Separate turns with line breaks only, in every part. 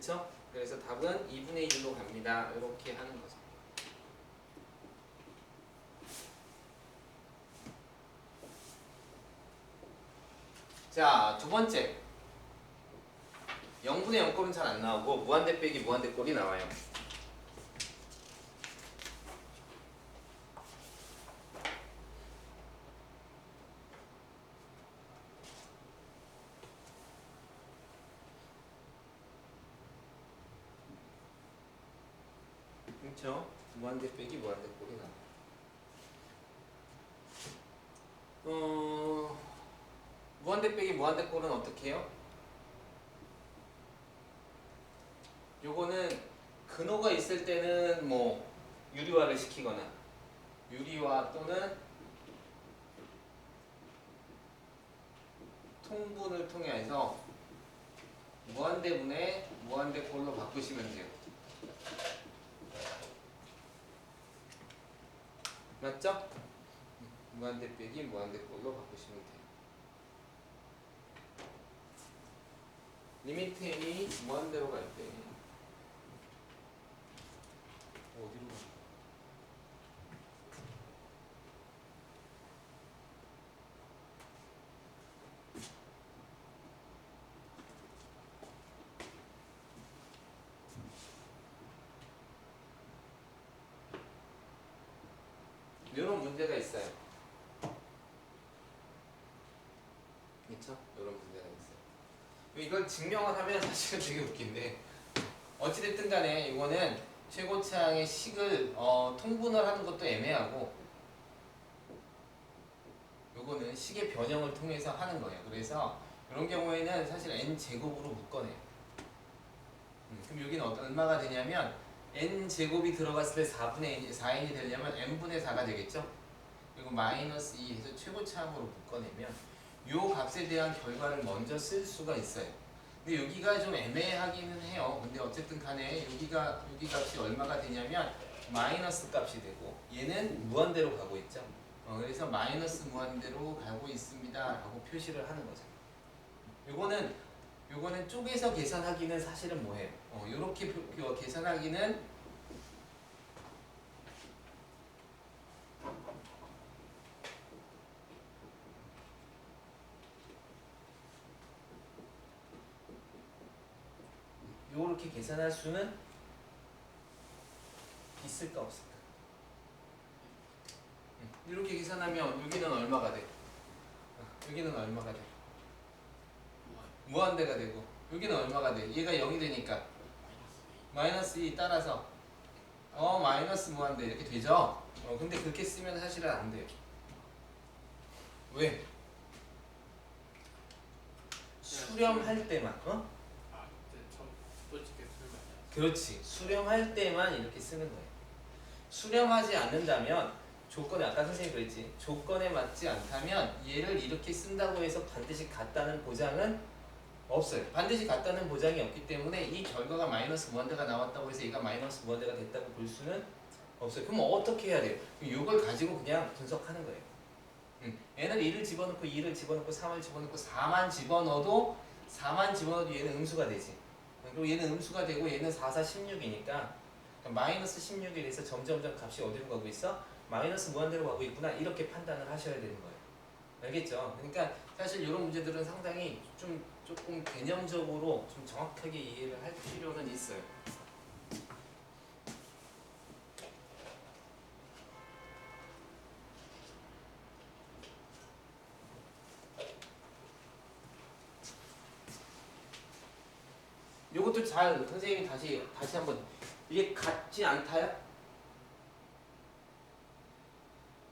그쵸? 그래서 답은 2분의 1로 갑니다. 이렇게 하는 거죠. 자, 두 번째. 0분의 0꼴은 잘 안 나오고 무한대 빼기 무한대 꼴이 나와요. 그렇죠? 무한대 빼기 무한대 꼴이 나와요. 무한대 빼기 무한대 꼴은 어떻게 해요? 요거는 근호가 있을 때는 뭐 유리화를 시키거나 유리화 또는 통분을 통해서 무한대분의 무한대꼴로 바꾸시면 돼요. 맞죠? 무한대 빼기 무한대꼴로 바꾸시면 돼요. 리미트 n이 무한대로 갈 때 어디로 가? 이런 문제가 있어요. 그렇죠? 이런 문제가 있어요. 이걸 증명을 하면 사실은 되게 웃긴데 어찌됐든 간에 이거는 최고차항의 식을 통분을 하는 것도 애매하고 요거는 식의 변형을 통해서 하는 거예요. 그래서 이런 경우에는 사실 n제곱으로 묶어내요. 그럼 여기는 얼마가 되냐면 n제곱이 들어갔을 때 4n이 되려면 n분의 4가 되겠죠? 그리고 마이너스 2 해서 최고차항으로 묶어내면 요 값에 대한 결과를 먼저 쓸 수가 있어요. 근데 여기가 좀 애매하기는 해요. 근데 어쨌든 간에 여기 값이 얼마가 되냐면 마이너스 값이 되고 얘는 무한대로 가고 있죠. 그래서 마이너스 무한대로 가고 있습니다 라고 표시를 하는 거죠. 요거는 쪼개서 계산하기는 사실은 뭐예요? 요렇게 계산하기는 요렇게 계산할 수는 있을까 없을까? 이렇게 계산하면 여기는 얼마가 돼? 여기는 얼마가 돼? 무한대가 되고 여기는 얼마가 돼? 얘가 0이 되니까 마이너스 2 따라서 마이너스 무한대 이렇게 되죠? 근데 그렇게 쓰면 사실은 안 돼요. 왜? 수렴할 때만 그렇지. 수렴할 때만 이렇게 쓰는 거예요. 수렴하지 않는다면 조건에 아까 선생님이 그랬지. 조건에 맞지 않다면 얘를 이렇게 쓴다고 해서 반드시 같다는 보장은 없어요. 반드시 같다는 보장이 없기 때문에 이 결과가 마이너스 무한대가 나왔다고 해서 얘가 마이너스 무한대가 됐다고 볼 수는 없어요. 그럼 어떻게 해야 돼요? 이걸 가지고 그냥 분석하는 거예요. 얘는 1을 집어넣고 2를 집어넣고 3을 집어넣고 4만 집어넣어도 얘는 음수가 되지. 그리고 얘는 음수가 되고 얘는 4, 4, 16이니까 마이너스 16일에서 점점점 값이 어디로 가고 있어? 마이너스 무한대로 가고 있구나 이렇게 판단을 하셔야 되는 거예요. 알겠죠? 그러니까 사실 이런 문제들은 상당히 조금 개념적으로 좀 정확하게 이해를 할 필요는 있어요. 이것도 잘 선생님이 다시 한번 이게 같지 않다요?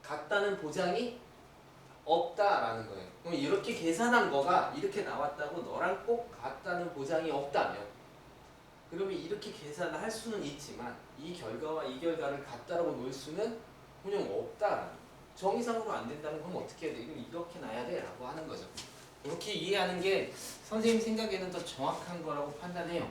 같다는 보장이 없다라는 거예요. 그럼 이렇게 계산한 거가 이렇게 나왔다고 너랑 꼭 같다는 보장이 없다면 그러면 이렇게 계산을 할 수는 있지만 이 결과와 이 결과를 같다라고 놓을 수는 그냥 없다. 정의상으로 안 된다면 그럼 어떻게 해야 돼? 이건 이렇게 놔야 돼 라고 하는 거죠. 이렇게 이해하는 게 선생님 생각에는 더 정확한 거라고 판단해요.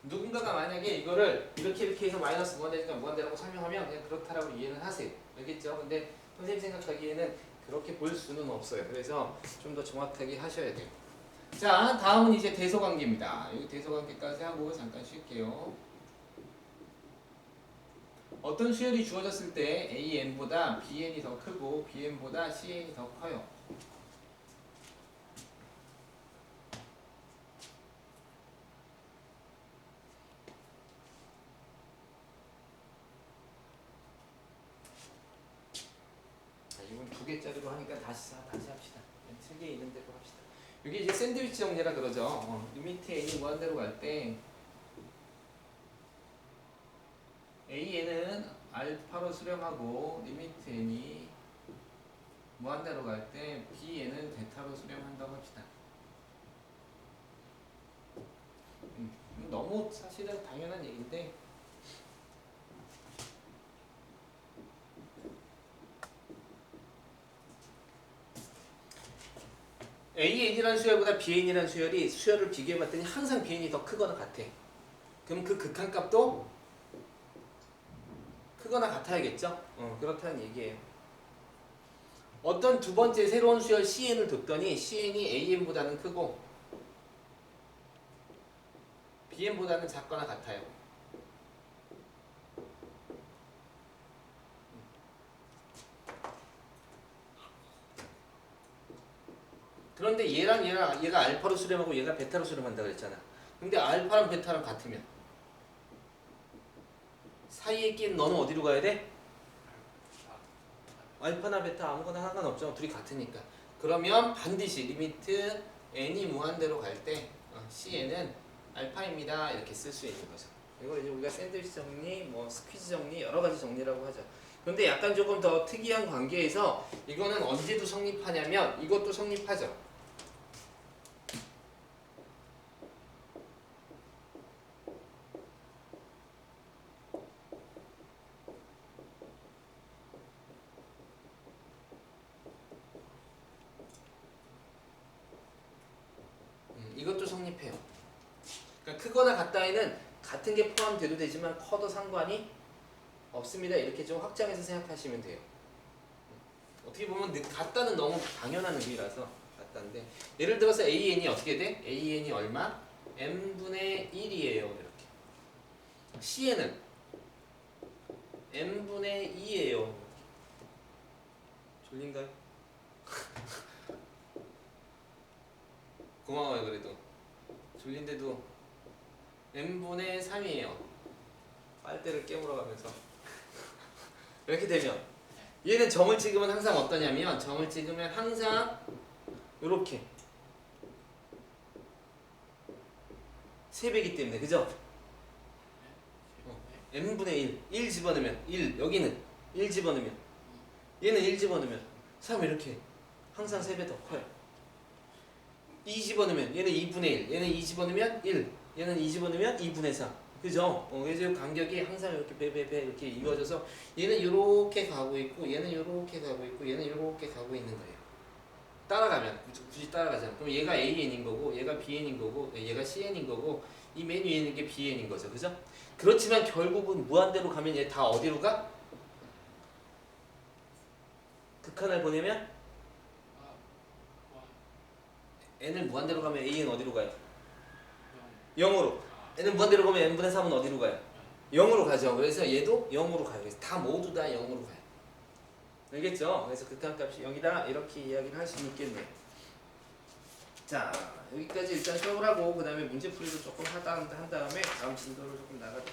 누군가가 만약에 이거를 이렇게 해서 마이너스 무한대니까 무한대라고 설명하면 그냥 그렇다라고 이해는 하세요. 알겠죠? 근데 선생님 생각하기에는 그렇게 볼 수는 없어요. 그래서 좀 더 정확하게 하셔야 돼요. 자, 다음은 이제 대소관계입니다. 이 대소관계까지 하고 잠깐 쉴게요. 어떤 수열이 주어졌을 때 AN보다 BN이 더 크고 BN보다 CN이 더 커요. 이건 두 개짜리로 하니까 다시 합시다. 세 개 있는 대로 합시다. 이게 이제 샌드위치 정리라 그러죠. 리미트 n이 무한대로 갈 때 AN은 알파로 수렴하고 리미트 n이 무한대로 갈 때 BN은 베타로 수렴한다고 합시다. 너무 사실은 당연한 얘기인데 AN이라는 수열보다 BN이라는 수열이 수열을 비교해봤더니 항상 BN이 더 크거나 같아. 그럼 그 극한값도 크거나 같아야겠죠? 그렇다는 얘기예요. 어떤 두 번째 새로운 수열 CN을 뒀더니 CN이 AN보다는 크고 BN보다는 작거나 같아요. 그런데 얘가 알파로 수렴하고 얘가 베타로 수렴한다 그랬잖아. 근데 알파랑 베타랑 같으면 사이에 낀 너는 어디로 가야 돼? 알파나 베타 아무거나 상관없죠. 둘이 같으니까. 그러면 반드시 리미트 n이 무한대로 갈 때 CN은 알파입니다. 이렇게 쓸 수 있는 거죠. 이걸 이제 우리가 샌드위치 정리, 뭐 스퀴즈 정리, 여러 가지 정리라고 하죠. 그런데 약간 조금 더 특이한 관계에서 이거는 언제도 성립하냐면 이것도 성립하죠. 이것도 성립해요. 그러니까 크거나 같다에는 같은 게 포함돼도 되지만 커도 상관이 없습니다. 이렇게 좀 확장해서 생각하시면 돼요. 어떻게 보면 같다는 너무 당연한 의미라서 같다인데 예를 들어서 AN이 어떻게 돼? AN이 얼마? n분의 1이에요. 이렇게. CN은 n분의 2예요. 졸린가요? 고마워요. 그래도 졸린데도 n분의 3이에요. 빨대를 깨물어 가면서 이렇게 되면 얘는 점을 찍으면 항상 어떠냐면 점을 찍으면 항상 이렇게 3배기 때문에 그죠? n분의 1 집어넣으면 1 여기는 1 집어넣으면 얘는 1 집어넣으면 3 이렇게 항상 3배 더 커요. 2 집어넣으면 얘는 2분의 1 얘는 2 집어넣으면 1 얘는 2 집어넣으면 2분의 4 그죠? 그래서 간격이 항상 이렇게 배 이렇게 이루어져서 얘는 이렇게 가고 있고 얘는 이렇게 가고 있고 얘는 이렇게 가고 있는 거예요. 따라가면 굳이 따라가잖아. 그럼 얘가 AN인 거고 얘가 BN인 거고 얘가 CN인 거고 이 맨 위에 있는 게 BN인 거죠. 그죠? 그렇지만 결국은 무한대로 가면 얘 다 어디로 가? 극한을 보내면 n을 무한대로 가면 AN 어디로 가요? 0으로. n을 무한대로 가면 n분의 3은 어디로 가요? 0으로 가죠. 그래서 얘도 0으로 가요. 그래서 다 모두 다 0으로 가요. 알겠죠? 그래서 극한값이 0이다 이렇게 이야기를 할 수 있겠네요. 자 여기까지 일단 수업을 하고 그 다음에 문제풀이를 조금 한 다음에 다음 진도를 조금 나가도록